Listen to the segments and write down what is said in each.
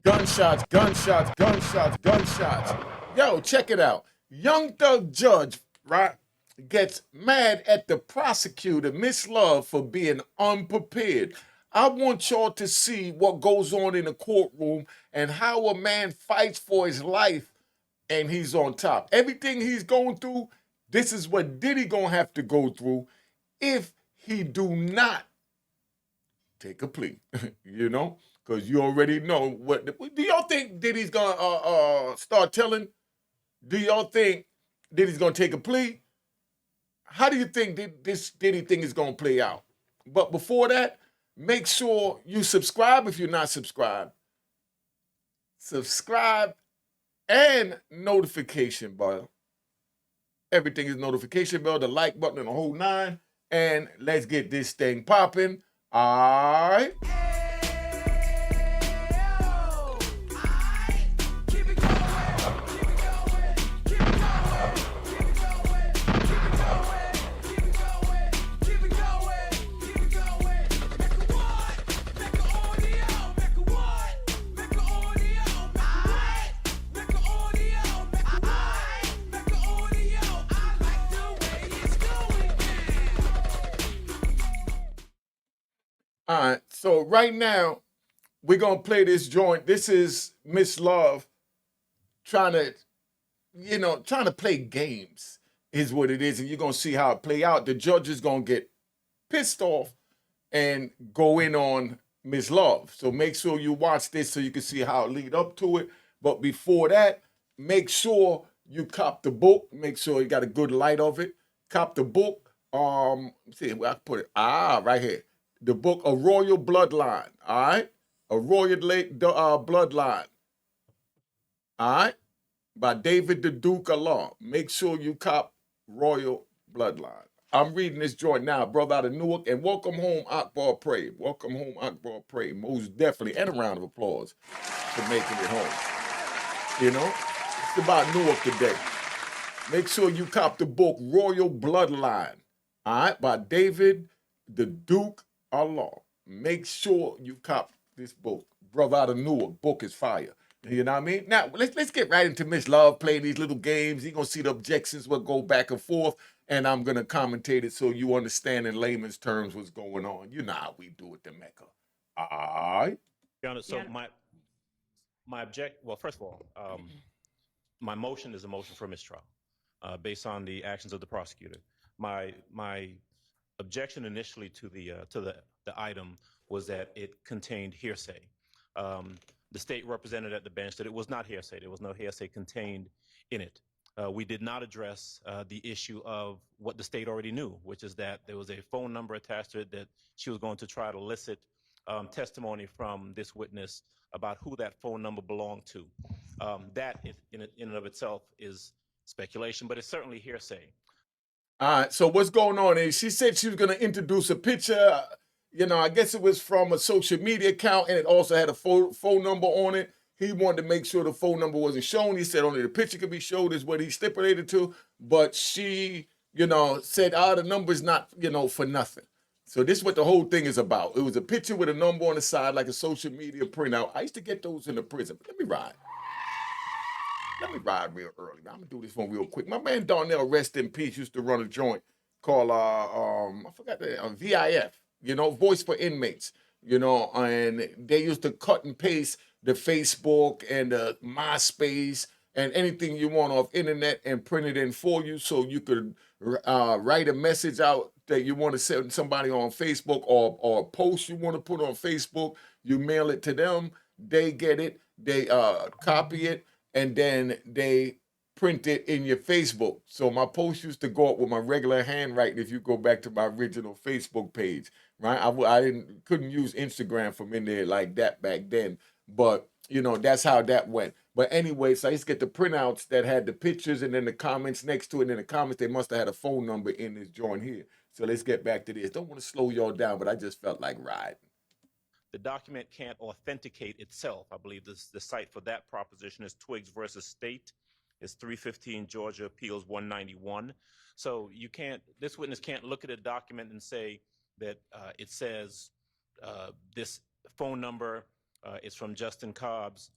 Gunshots, gunshots, gunshots, gunshots. Yo, check it out. Young Thug Judge, right, gets mad at the prosecutor, Miss Love, for being unprepared. I want y'all to see what goes on in the courtroom and how a man fights for his life and he's on top. Everything he's going through, this is what Diddy gonna have to go through if he do not take a plea. you know, because you already know what. Do y'all think Diddy's gonna start telling? Do y'all think Diddy's gonna take a plea? How do you think this Diddy thing is gonna play out? But before that, make sure you subscribe if you're not subscribed. Subscribe and notification bell. Everything is notification bell, the like button, and the whole nine. And let's get this thing popping. All right. All right. So right now, we're gonna play this joint. This is Miss Love trying to, trying to play games is what it is, and you're gonna see how it play out. The judge is gonna get pissed off and go in on Miss Love. So make sure you watch this so you can see how it lead up to it. But before that, make sure you cop the book. Make sure you got a good light of it. Cop the book. Let's see where I put it. Right here. The book, A Royal Bloodline. All right, A Royal Bloodline. All right, by David the Duke of Law. Make sure you cop Royal Bloodline. I'm reading this joint now, brother out of Newark, and welcome home, Akbar Pray. Welcome home, Akbar Pray. Most definitely, and a round of applause for making it home. It's about Newark today. Make sure you cop the book Royal Bloodline, all right, by David the Duke of Law. Make sure you cop this book, brother out of Newark. Book is fire. You know what I mean? Now let's get right into Miss Love playing these little games. You're gonna see the objections will go back and forth, and I'm gonna commentate it so you understand in layman's terms what's going on. You know how we do it, the Mecca. All right. Your Honor, so well, first of all, my motion is a motion for mistrial based on the actions of the prosecutor. My objection initially to the item was that it contained hearsay. The state represented at the bench that it was not hearsay. There was no hearsay contained in it. We did not address the issue of what the state already knew, which is that there was a phone number attached to it that she was going to try to elicit testimony from this witness about who that phone number belonged to. That in and of itself is speculation, but it's certainly hearsay. All right. So what's going on is she said she was going to introduce a picture. I guess it was from a social media account, and it also had a phone number on it. He wanted to make sure the phone number wasn't shown. He said only the picture could be showed, is what he stipulated to. But she, said, the number's not, for nothing. So this is what the whole thing is about. It was a picture with a number on the side, like a social media printout. I used to get those in the prison. But let me ride. Let me ride real early. I'm gonna do this one real quick. My man Darnell, rest in peace, used to run a joint called I forgot the VIF. Voice for Inmates. And they used to cut and paste the Facebook and the MySpace and anything you want off internet and print it in for you, so you could write a message out that you want to send somebody on Facebook, or a post you want to put on Facebook. You mail it to them. They get it. They copy it, and then they print it in your Facebook. So my post used to go up with my regular handwriting. If you go back to my original Facebook page, right? I couldn't use Instagram from in there like that back then, but that's how that went. But anyway, so I used to get the printouts that had the pictures and then the comments next to it. And in the comments, they must have had a phone number in this joint here. So let's get back to this. Don't want to slow y'all down, but I just felt like riding. The document can't authenticate itself. I believe the site for that proposition is Twigs versus State. It's 315 Georgia Appeals 191. So this witness can't look at a document and say that it says this phone number It's from Justin Cobb's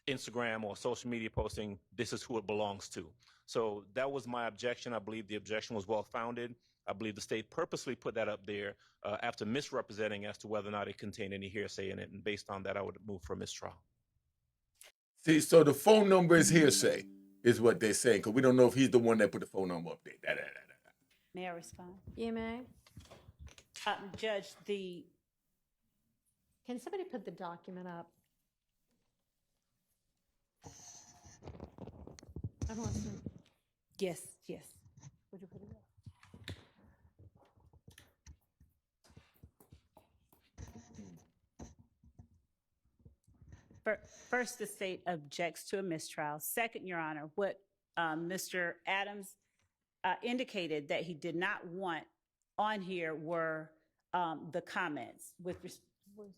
Instagram or social media posting, this is who it belongs to. So that was my objection. I believe the objection was well founded. I believe the state purposely put that up there after misrepresenting as to whether or not it contained any hearsay in it. And based on that, I would move for mistrial. See, so the phone number is hearsay, is what they're saying, because we don't know if he's the one that put the phone number up there. May I respond? You may. Judge, can somebody put the document up? I don't see. Yes, yes. Would you put it up? First, the state objects to a mistrial. Second, Your Honor, what Mr. Adams indicated that he did not want on here were the comments with where's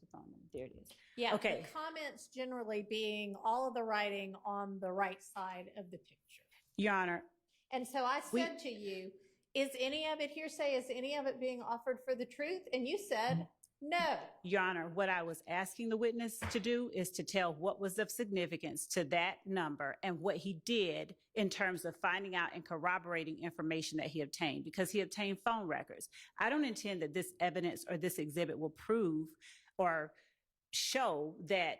the phone number? There it is. Yeah, Okay. the comments generally being all of the writing on the right side of the picture. Your Honor, And so I said to you, is any of it hearsay? Is any of it being offered for the truth? And you said, no. Your Honor, what I was asking the witness to do is to tell what was of significance to that number and what he did in terms of finding out and corroborating information that he obtained, because he obtained phone records. I don't intend that this evidence or this exhibit will prove or show that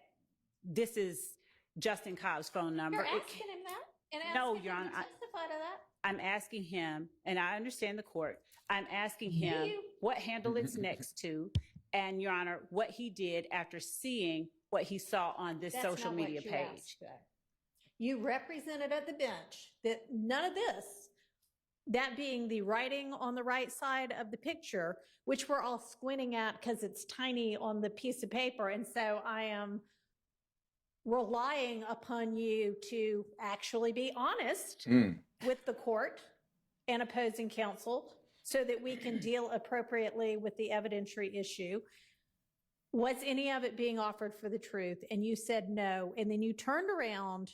this is Justin Cobb's phone number. You're asking him that? And No, asking Your him Honor, to testify to that? I'm asking him, and I understand the court, I'm asking him you? what handle it's next to, and Your Honor, what he did after seeing what he saw on this That's social not what media you page. asked, though. You represented at the bench that none of this, that being the writing on the right side of the picture, which we're all squinting at because it's tiny on the piece of paper. And so I am relying upon you to actually be honest with the court and opposing counsel so that we can deal appropriately with the evidentiary issue. Was any of it being offered for the truth? And you said no. And then you turned around,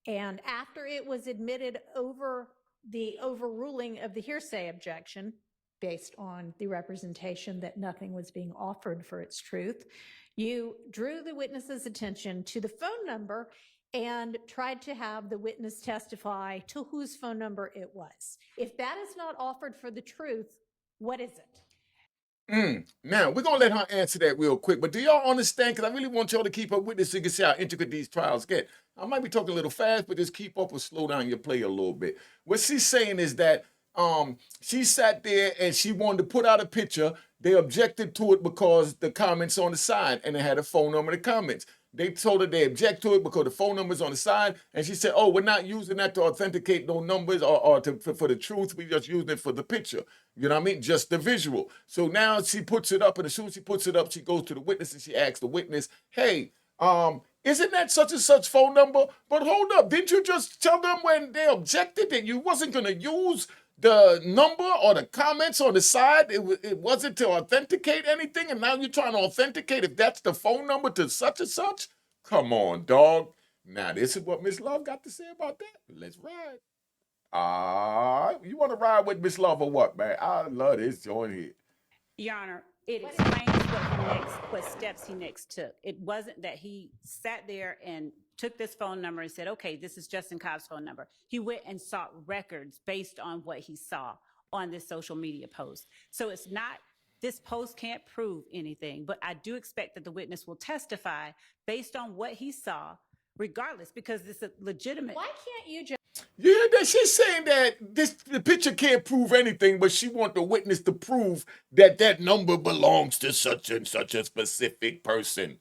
and after it was admitted over the overruling of the hearsay objection, based on the representation that nothing was being offered for its truth, you drew the witness's attention to the phone number and tried to have the witness testify to whose phone number it was. If that is not offered for the truth, what is it? Now, we're going to let her answer that real quick, but do y'all understand? Because I really want y'all to keep up with this so you can see how intricate these trials get. I might be talking a little fast, but just keep up or slow down your play a little bit. What she's saying is that she sat there and she wanted to put out a picture. They objected to it because the comments on the side, and they had a phone number in the comments. They told her they object to it because the phone number's on the side, and she said, oh, we're not using that to authenticate no numbers or for the truth. We're just using it for the picture. You know what I mean? Just the visual. So now she puts it up, and as soon as she puts it up, she goes to the witness and she asks the witness, hey, isn't that such and such phone number? But hold up, didn't you just tell them when they objected that you wasn't going to use the number or the comments on the side? It wasn't to authenticate anything, and now you're trying to authenticate if that's the phone number to such and such? Come on, dog. Now, this is what Miss Love got to say about that. Let's ride. You want to ride with Miss Love or what, man? I love this joint here. Your Honor, it explains what steps he next took. It wasn't that he sat there and took this phone number and said, okay, this is Justin Cobb's phone number. He went and sought records based on what he saw on this social media post. So it's not, this post can't prove anything, but I do expect that the witness will testify based on what he saw, regardless, because it's a legitimate. Why can't you just? Yeah, she's saying that the picture can't prove anything, but she wants the witness to prove that that number belongs to such and such a specific person.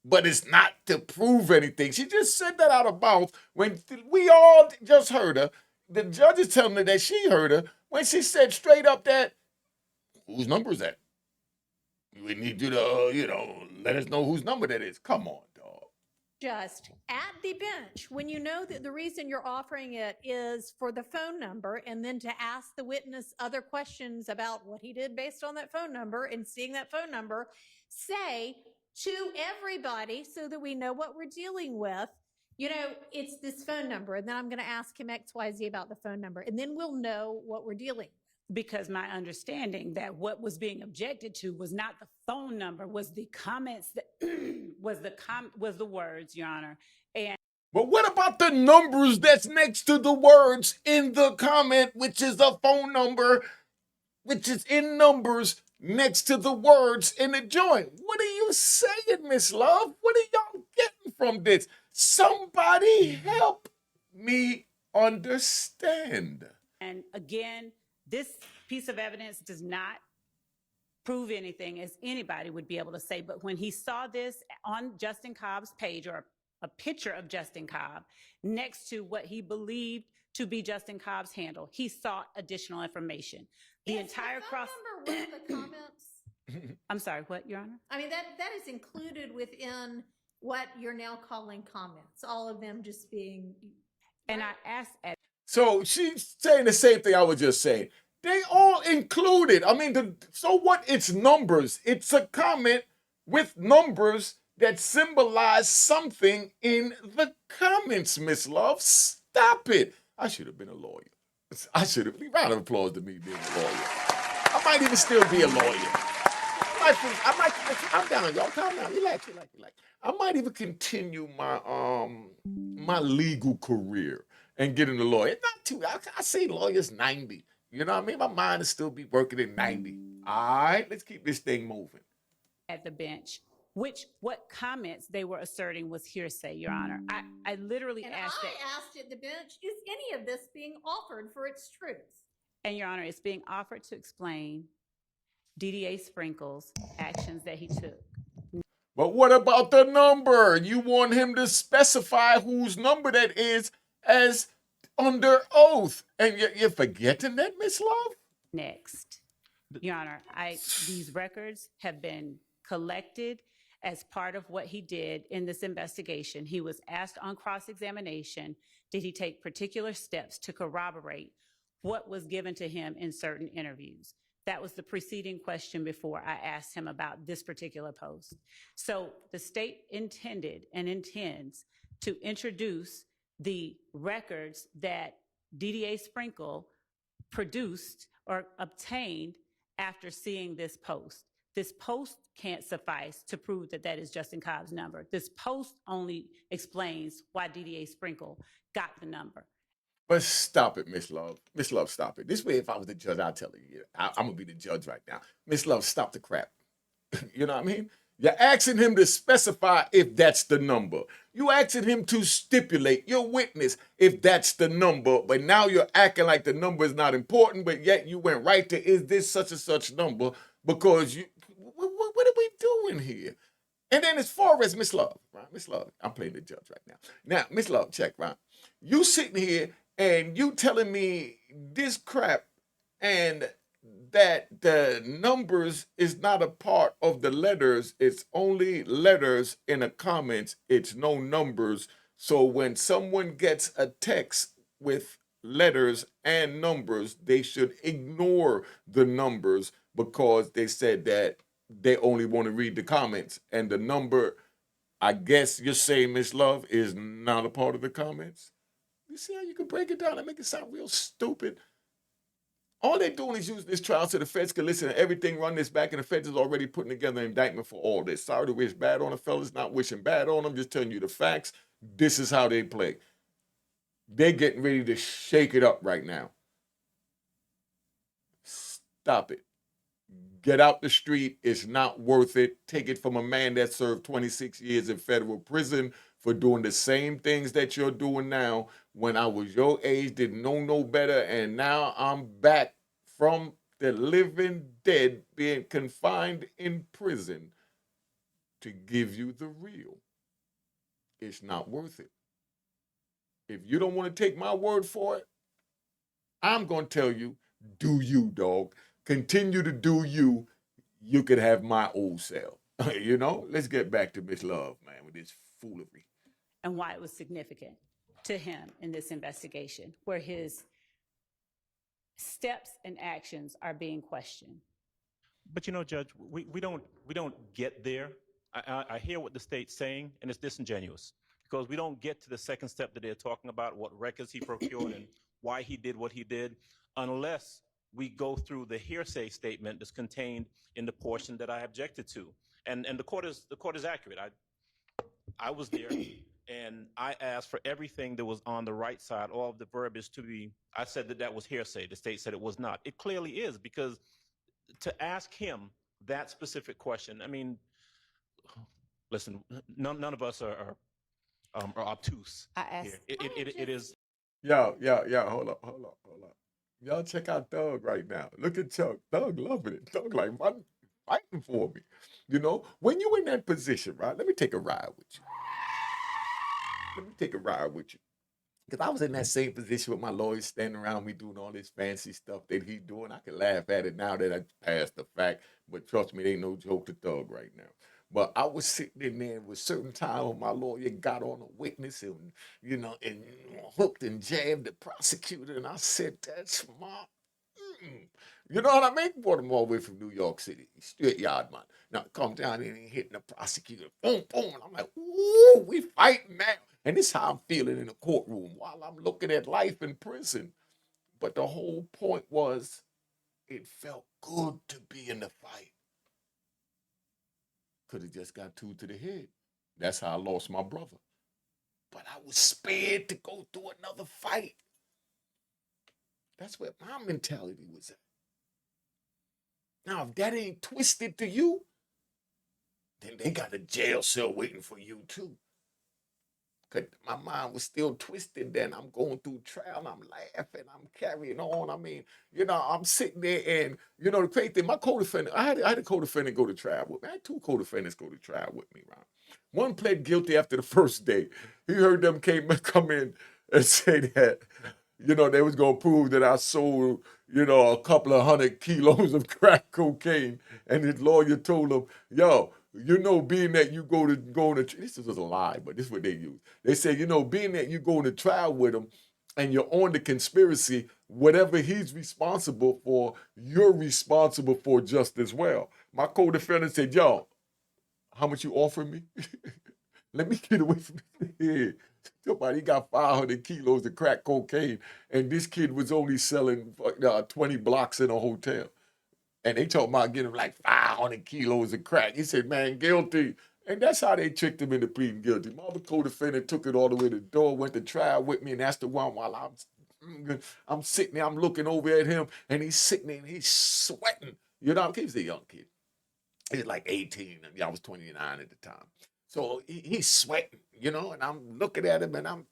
But it's not to prove anything. She just said that out of mouth when we all just heard her. The judge is telling her that she heard her when she said straight up that, whose number is that? We need you to, let us know whose number that is. Come on, dog. Just at the bench, when you know that the reason you're offering it is for the phone number, and then to ask the witness other questions about what he did based on that phone number and seeing that phone number, say to everybody so that we know what we're dealing with, it's this phone number, and then I'm going to ask him XYZ about the phone number, and then we'll know what we're dealing with. Because my understanding that what was being objected to was not the phone number, was the comments that was the words, Your Honor. And But what about the numbers that's next to the words in the comment, which is a phone number, which is in numbers next to the words in the joint? What are you saying, Miss Love? What are y'all getting from this? Somebody help me understand. And again, this piece of evidence does not prove anything, as anybody would be able to say. But when he saw this on Justin Cobb's page, or a picture of Justin Cobb next to what he believed to be Justin Cobb's handle, he sought additional information. The entire cross. Number with the comments. I'm sorry, what, Your Honor? I mean, that is included within what you're now calling comments. All of them just being. And I asked at So she's saying the same thing I was just saying. They all included. I mean, so what? It's numbers. It's a comment with numbers that symbolize something in the comments, Miss Love. Stop it. I should have been a lawyer. I should have. Round of applause to me being a lawyer. I might even still be a lawyer. I might calm down, y'all. Calm down. Relax. I might even continue my legal career and get in the lawyer. Not too. I say lawyers 90. You know what I mean? My mind will still be working at 90. All right, let's keep this thing moving. At the bench, what comments they were asserting was hearsay, Your Honor. I literally And asked I that. asked at the bench, is any of this being offered for its truth? And Your Honor, it's being offered to explain DDA Sprinkle's actions that he took. But what about the number? You want him to specify whose number that is as under oath. And you're forgetting that, Miss Love? Next, Your Honor, these records have been collected as part of what he did in this investigation. He was asked on cross-examination, did he take particular steps to corroborate what was given to him in certain interviews? That was the preceding question before I asked him about this particular post. So the state intended and intends to introduce the records that DDA Sprinkle produced or obtained after seeing this post. This post can't suffice to prove that that is Justin Cobb's number. This post only explains why DDA Sprinkle got the number. But stop it, Miss Love. Miss Love, stop it. This way, if I was the judge, I'd tell you, I'm going to be the judge right now. Miss Love, stop the crap. You know what I mean? You're asking him to specify if that's the number. You're asking him to stipulate your witness if that's the number, but now you're acting like the number is not important, but yet you went right to, is this such and such number? Because what are we doing here? And then as far as Miss Love, right? Miss Love, I'm playing the judge right now. Now, Miss Love, check, right? You sitting here and you telling me this crap and that the numbers is not a part of the letters. It's only letters in the comments. It's no numbers. So when someone gets a text with letters and numbers, they should ignore the numbers because they said that they only want to read the comments. And the number, I guess you're saying, Miss Love, is not a part of the comments? You see how you can break it down and make it sound real stupid? All they're doing is using this trial so the feds can listen to everything, run this back, and the feds is already putting together an indictment for all this. Sorry to wish bad on the fellas, not wishing bad on them, just telling you the facts. This is how they play. They're getting ready to shake it up right now. Stop it. Get out the street. It's not worth it. Take it from a man that served 26 years in federal prison for doing the same things that you're doing now. When I was your age, didn't know no better, and now I'm back from the living dead, being confined in prison to give you the real. It's not worth it. If you don't want to take my word for it, I'm going to tell you, do you, dog. Continue to do you. You could have my old cell. You know, let's get back to Miss Love, man, with this foolery. And why it was significant to him in this investigation, where his steps and actions are being questioned. But you know, Judge, we don't get there. I hear what the state's saying, and it's disingenuous because we don't get to the second step that they're talking about, what records he procured and why he did what he did, unless we go through the hearsay statement that's contained in the portion that I objected to. And the court is accurate. I was there and I asked for everything that was on the right side, all of the verbiage to be, I said that was hearsay. The state said it was not. It clearly is, because to ask him that specific question, I mean, listen, none of us are obtuse I asked. here. It is. Yo, hold up. Y'all check out Thug right now. Look at Chuck. Thug loving it. Thug like, man, fighting for me. You know, when you in that position, right? Let me take a ride with you. Because I was in that same position with my lawyers standing around me doing all this fancy stuff that he doing. I can laugh at it now that I passed the fact, but trust me, it ain't no joke to Thug right now. But I was sitting in there with certain time when my lawyer got on a witness and, you know, and hooked and jabbed the prosecutor. And I said, that's smart. You know what I mean? Brought him all the way from New York City, straight yard man. Now come down here and hitting the prosecutor. Boom, boom. And I'm like, ooh, we fighting now. And this is how I'm feeling in the courtroom while I'm looking at life in prison. But the whole point was, it felt good to be in the fight. Could have just got 2 to the head. That's how I lost my brother. But I was spared to go through another fight. That's where my mentality was at. Now, if that ain't twisted to you, then they got a jail cell waiting for you too. Because my mind was still twisted then. I'm going through trial, I'm laughing, I'm carrying on. I mean, you know, I'm sitting there and, you know, the crazy thing, my co-defendant, I had a co-defendant go to trial with me. I had 2 co-defendants go to trial with me, right? One pled guilty after the first day. He heard them come in and say that, you know, they was going to prove that I sold, you know, a couple of 100 kilos of crack cocaine. And his lawyer told him, yo, you know, being that you go on this is a lie, but this is what they use. They say, you know, being that you go into trial with him and you're on the conspiracy, whatever he's responsible for, you're responsible for just as well. My co-defendant said, yo, how much you offering me? Let me get away from here. Somebody got 500 kilos of crack cocaine, and this kid was only selling 20 blocks in a hotel. And they talking about getting like 500 kilos of crack. He said, man, guilty. And that's how they tricked him into pleading guilty. My other co-defendant took it all the way to the door, went to trial with me, and that's the one while I'm sitting there, I'm looking over at him, and he's sitting there and he's sweating. You know, he's a young kid. He's like 18, and I was 29 at the time. So he's sweating, you know, and I'm looking at him and I'm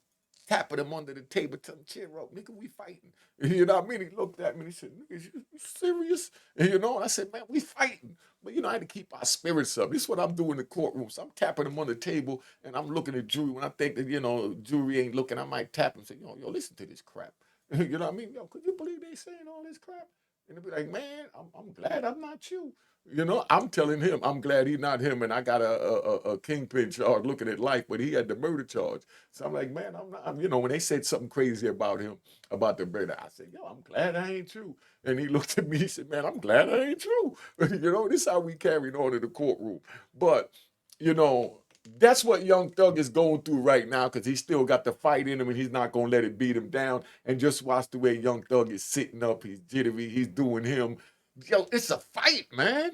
tapping him under the table, telling him, cheer up, nigga, we fighting. You know what I mean? He looked at me and he said, nigga, you serious? And, you know, and I said, man, we fighting. But, you know, I had to keep our spirits up. This is what I'm doing in the courtroom. So I'm tapping him on the table and I'm looking at jury. When I think that, you know, jury ain't looking, I might tap him and say, yo, listen to this crap. You know what I mean? Yo, could you believe they saying all this crap? And they'll be like, man, I'm glad I'm not you. You know, I'm telling him, I'm glad he's not him, and I got a kingpin charge looking at life, but he had the murder charge. So I'm like, man, I'm not, you know, when they said something crazy about him, about the murder, I said, yo, I'm glad I ain't you. And he looked at me, he said, man, I'm glad I ain't you. You know, this is how we carried on in the courtroom. But, you know, that's what Young Thug is going through right now, because he's still got the fight in him and he's not going to let it beat him down. And just watch the way Young Thug is sitting up, he's jittery, he's doing him. Yo, it's a fight, man.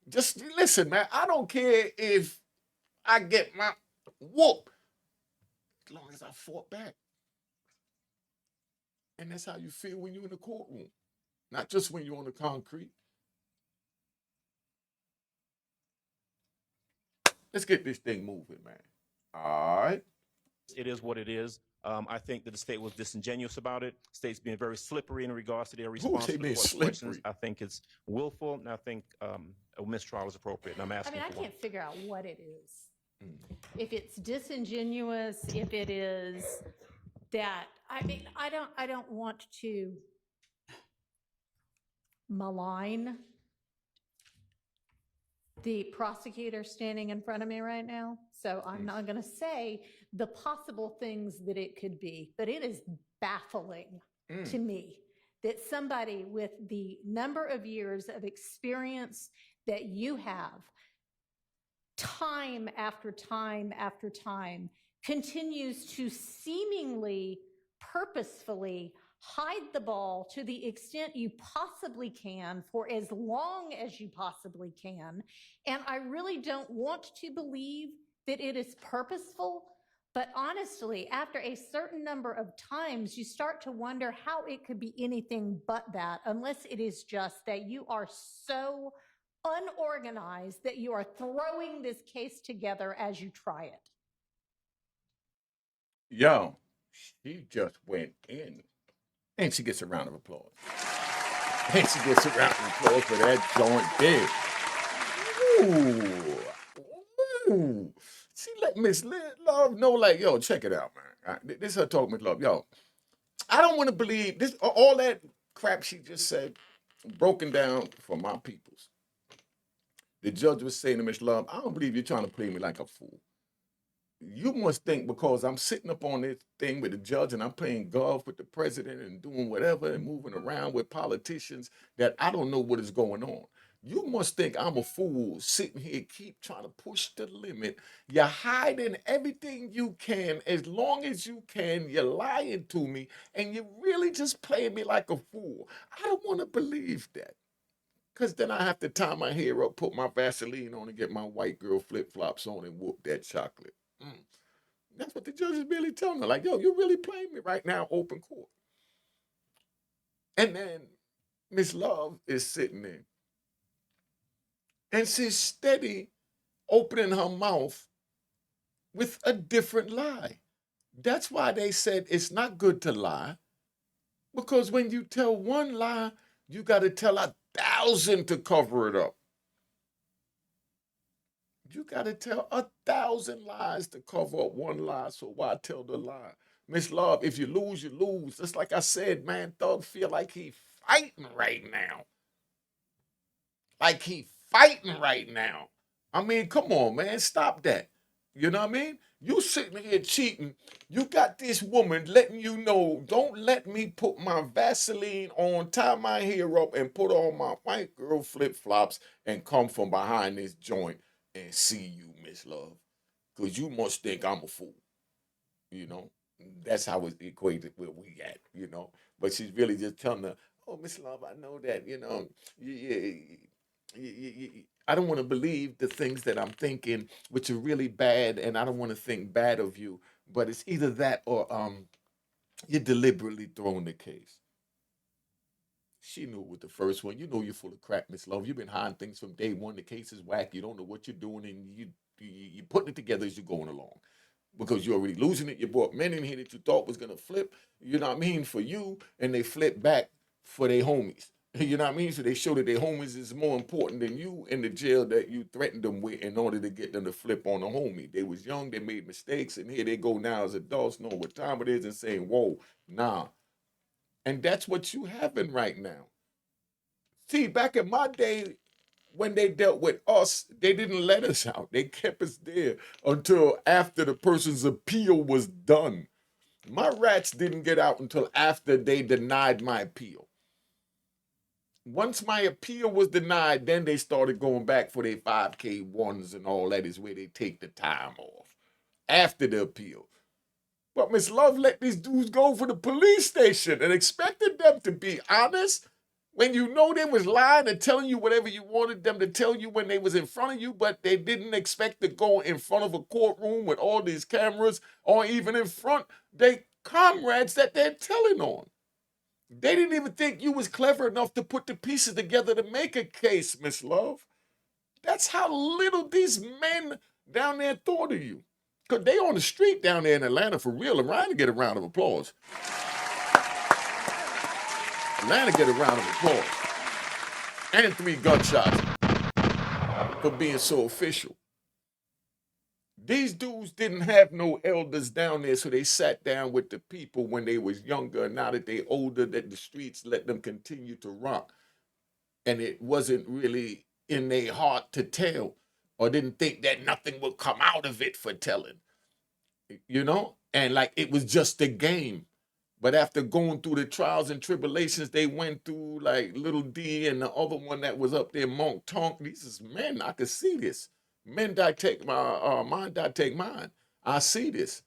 Just listen, man. I don't care if I get my whoop, as long as I fought back. And that's how you feel when you're in the courtroom, not just when you're on the concrete. Let's get this thing moving, man. All right. It is what it is. I think that the state was disingenuous about it. State's being very slippery in regards to their response they to the being court's slippery? questions. I think it's willful, and I think a mistrial is appropriate. And I'm I asking mean, I for one. can't figure out what it is. If it's disingenuous, if it is that, I mean, I don't want to malign the prosecutor standing in front of me right now. So I'm not going to say the possible things that it could be, but it is baffling to me that somebody with the number of years of experience that you have, time after time after time, continues to seemingly purposefully hide the ball to the extent you possibly can for as long as you possibly can. And I really don't want to believe that it is purposeful. But honestly, after a certain number of times, you start to wonder how it could be anything but that, unless it is just that you are so unorganized that you are throwing this case together as you try it. Yo, she just went in. And she gets a round of applause. And she gets a round of applause for that joint there. Ooh. Ooh. She let Miss Love know, like, yo, check it out, man. This is her talk, Miss Love. Yo, I don't want to believe this, all that crap she just said, broken down for my peoples. The judge was saying to Miss Love, I don't believe you're trying to play me like a fool. You must think because I'm sitting up on this thing with the judge and I'm playing golf with the president and doing whatever and moving around with politicians that I don't know what is going on. You must think I'm a fool sitting here, keep trying to push the limit. You're hiding everything you can as long as you can. You're lying to me and you're really just playing me like a fool. I don't want to believe that. Because then I have to tie my hair up, put my Vaseline on, and get my white girl flip-flops on and whoop that chocolate. That's what the judge is really telling her. Like, yo, you're really playing me right now, open court. And then Miss Love is sitting there. And she's steady opening her mouth with a different lie. That's why they said it's not good to lie. Because when you tell one lie, you got to tell 1,000 to cover it up. You got to tell 1,000 lies to cover up one lie, so why tell the lie? Miss Love, if you lose, you lose. Just like I said, man, Thug feel like he fighting right now. Like he fighting right now. I mean, come on, man, stop that. You know what I mean? You sitting here cheating. You got this woman letting you know, don't let me put my Vaseline on, tie my hair up, and put on my white girl flip-flops and come from behind this joint and see you, Miss Love. Because you must think I'm a fool. You know? That's how it's equated where we at, you know? But she's really just telling her, oh, Miss Love, I know that, you know, I don't want to believe the things that I'm thinking, which are really bad, and I don't want to think bad of you. But it's either that or you're deliberately throwing the case. She knew with the first one. You know you're full of crap, Miss Love. You've been hiding things from day one. The case is whack. You don't know what you're doing, and you're putting it together as you're going along. Because you're already losing it. You brought men in here that you thought was gonna flip, you know what I mean, for you, and they flip back for their homies. You know what I mean? So they show that their homies is more important than you in the jail that you threatened them with in order to get them to flip on a homie. They was young, they made mistakes, and here they go now as adults, knowing what time it is and saying, whoa, nah. And that's what you having right now. See, back in my day, when they dealt with us, they didn't let us out. They kept us there until after the person's appeal was done. My rats didn't get out until after they denied my appeal. Once my appeal was denied, then they started going back for their 5K1s and all that is where they take the time off after the appeal. But Miss Love let these dudes go for the police station and expected them to be honest when you know they was lying and telling you whatever you wanted them to tell you when they was in front of you, but they didn't expect to go in front of a courtroom with all these cameras or even in front they comrades that they're telling on. They didn't even think you was clever enough to put the pieces together to make a case, Miss Love. That's how little these men down there thought of you. Because they on the street down there in Atlanta for real. Atlanta get a round of applause. Atlanta get a round of applause. And 3 gunshots for being so official. These dudes didn't have no elders down there, so they sat down with the people when they was younger. Now that they older, that the streets let them continue to rock. And it wasn't really in their heart to tell, or didn't think that nothing would come out of it for telling. You know? And like it was just a game. But after going through the trials and tribulations they went through, like Little D and the other one that was up there, Monk Tonk, these is men, I could see this. Men that take my mind, that take mine. I see this.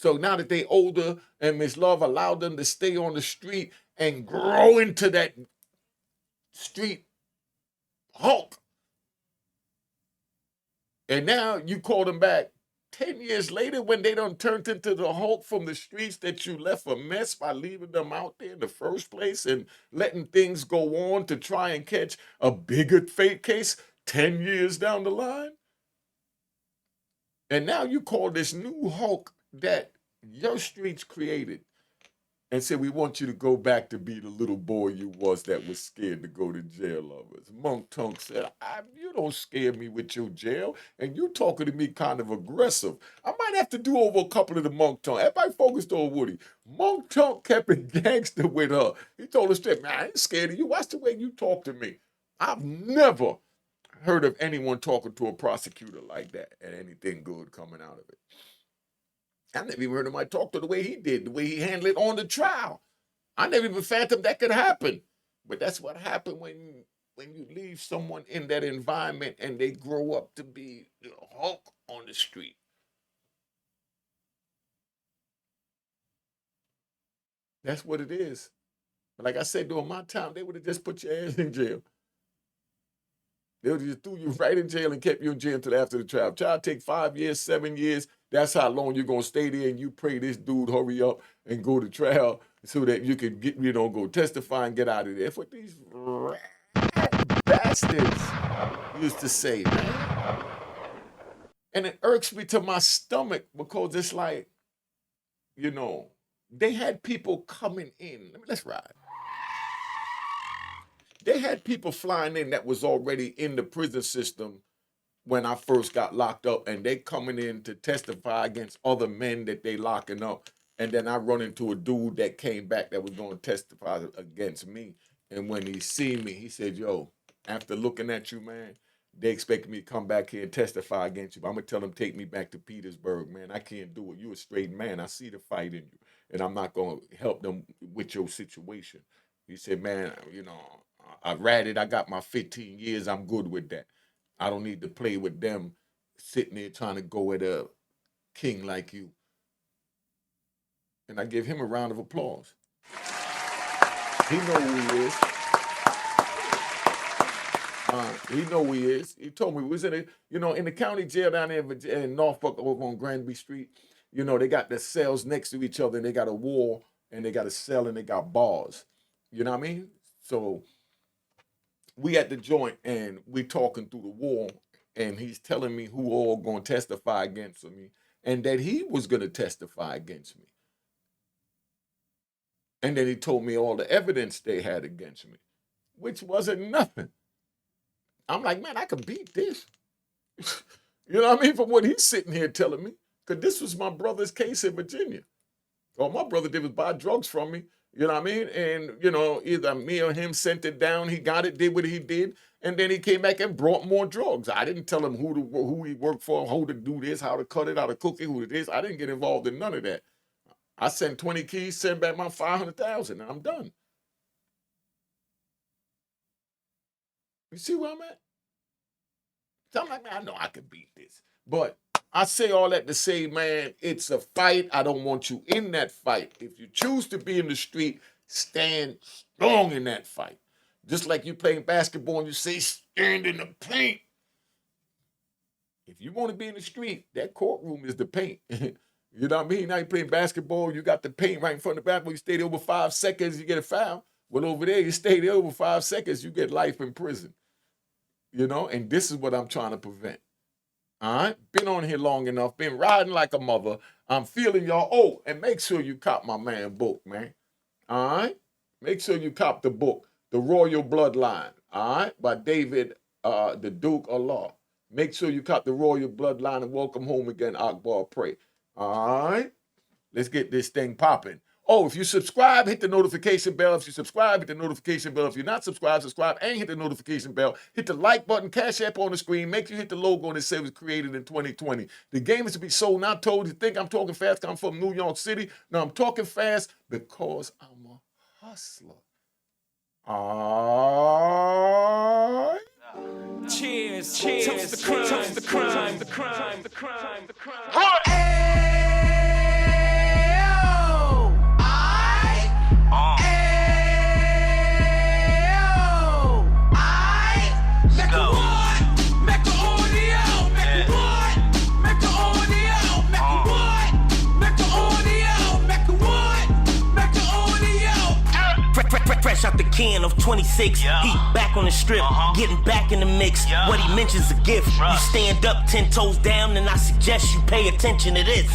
So now that they older and Miss Love allowed them to stay on the street and grow into that street Hulk. And now you call them back 10 years later when they done turned into the Hulk from the streets that you left a mess by leaving them out there in the first place and letting things go on to try and catch a bigger fake case 10 years down the line. And now you call this new Hulk that your streets created and said, we want you to go back to be the little boy you was that was scared to go to jail lovers. Monk Tunk said, you don't scare me with your jail, and you talking to me kind of aggressive. I might have to do over a couple of the Monk Tunk. Everybody focused on Woody. Monk Tunk kept it gangster with her. He told her straight, man, I ain't scared of you. Watch the way you talk to me. I've never heard of anyone talking to a prosecutor like that and anything good coming out of it. I never even heard him talk to the way he did, the way he handled it on the trial. I never even fathomed that could happen. But that's what happened when you leave someone in that environment and they grow up to be the Hulk on the street. That's what it is. But like I said, during my time, they would have just put your ass in jail. They would have just threw you right in jail and kept you in jail until after the trial. Trial take 5 years, 7 years. That's how long you're going to stay there, and you pray this dude hurry up and go to trial so that you can get, go testify and get out of there. That's what these bastards used to say, man. And it irks me to my stomach because it's like, they had people coming in. Let's ride. They had people flying in that was already in the prison system when I first got locked up, and they coming in to testify against other men that they locking up. And then I run into a dude that came back that was going to testify against me. And when he seen me, he said, yo, after looking at you, man, they expect me to come back here and testify against you. But I'm going to tell them, take me back to Petersburg, man. I can't do it. You a straight man. I see the fight in you. And I'm not going to help them with your situation. He said, man, I ratted. I got my 15 years. I'm good with that. I don't need to play with them sitting there trying to go at a king like you. And I give him a round of applause. He know who he is. He know who he is. He told me we was in in the county jail down there in Norfolk over on Granby Street. They got the cells next to each other, and they got a wall, and they got a cell, and they got bars. You know what I mean? So we at the joint, and we talking through the wall, and he's telling me who all going to testify against me, and that he was going to testify against me. And then he told me all the evidence they had against me, which wasn't nothing. I'm like, man, I could beat this. You know what I mean? From what he's sitting here telling me, because this was my brother's case in Virginia. All my brother did was buy drugs from me. You know what I mean? And, either me or him sent it down. He got it, did what he did. And then he came back and brought more drugs. I didn't tell him who he worked for, how to do this, how to cut it, how to cook it, who it is. I didn't get involved in none of that. I sent 20 keys, send back my 500,000, and I'm done. You see where I'm at? So I'm like, man, I know I can beat this. But I say all that to say, man, it's a fight. I don't want you in that fight. If you choose to be in the street, stand strong in that fight. Just like you playing basketball and you say, stand in the paint. If you want to be in the street, that courtroom is the paint. You know what I mean? Now you're playing basketball, you got the paint right in front of the basketball, you stay there over 5 seconds, you get a foul. Well, over there, you stay there over 5 seconds, you get life in prison. And this is what I'm trying to prevent. All right? Been on here long enough, been riding like a mother. I'm feeling y'all. Oh, and make sure you cop my man book, man. All right? Make sure you cop the book, The Royal Bloodline, all right, by David, the Duke of Law. Make sure you cop The Royal Bloodline and welcome home again, Akbar Pray. All right? Let's get this thing popping. Oh, if you subscribe, hit the notification bell. If you subscribe, hit the notification bell. If you're not subscribed, subscribe and hit the notification bell. Hit the like button, Cash App on the screen. Make sure you hit the logo that says it was created in 2020. The game is to be sold, not told. You think I'm talking fast? I'm from New York City. No, I'm talking fast because I'm a hustler. All right. Cheers, cheers, toast the crime, the crime, the crime, the crime, the crime. can of 26. He back on the strip, getting back in the mix. What he mentions a gift. You stand up 10 toes down, and I suggest you pay attention to this.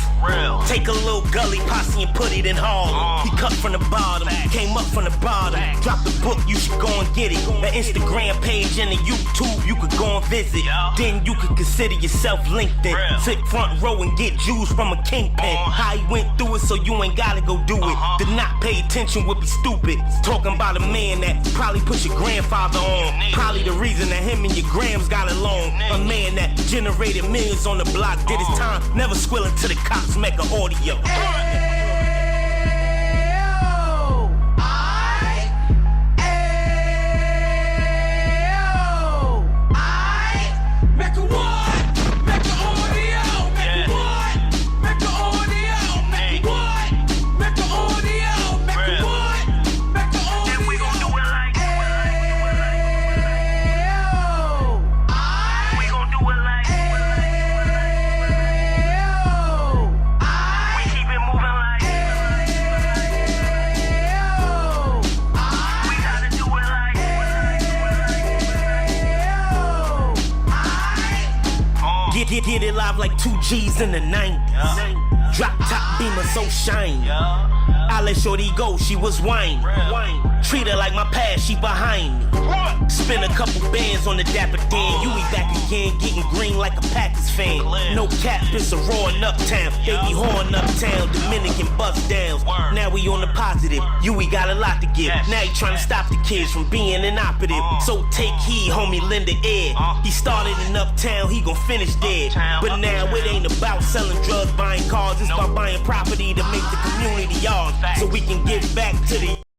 Take a little gully posse and put it in Harlem. He cut from the bottom, came up from the bottom. Drop the book, you should go and get it. The Instagram page and the YouTube, you could go and visit. Then you could consider yourself LinkedIn. Sit front row and get Jews from a kingpin. How he went through it, so you ain't gotta go do it. To not pay attention would be stupid. Talking about a man that probably put your grandfather on. Probably the reason that him and your grams got along. A man that generated millions on the block, did his time, never squilling to the cops, Mecca audio. Get it live like 2 G's in the 90s. Drop top beamer so shiny. I let shorty go, she was whining. Treat her like my past, she behind me. Spend a couple bands on the Dapper Dan. You be back again, getting green like a Packers fan. No cap, it's a raw in Uptown. They be horn Uptown, Dominican bust downs. Now we on the positive, we got a lot to give. Now he trying to stop the kids from being inoperative. So take heed, homie, lend an ear. He started in Uptown, he gon' finish dead. But now it ain't about selling drugs, buying cars. It's about buying property to make the community ours. So we can give back to the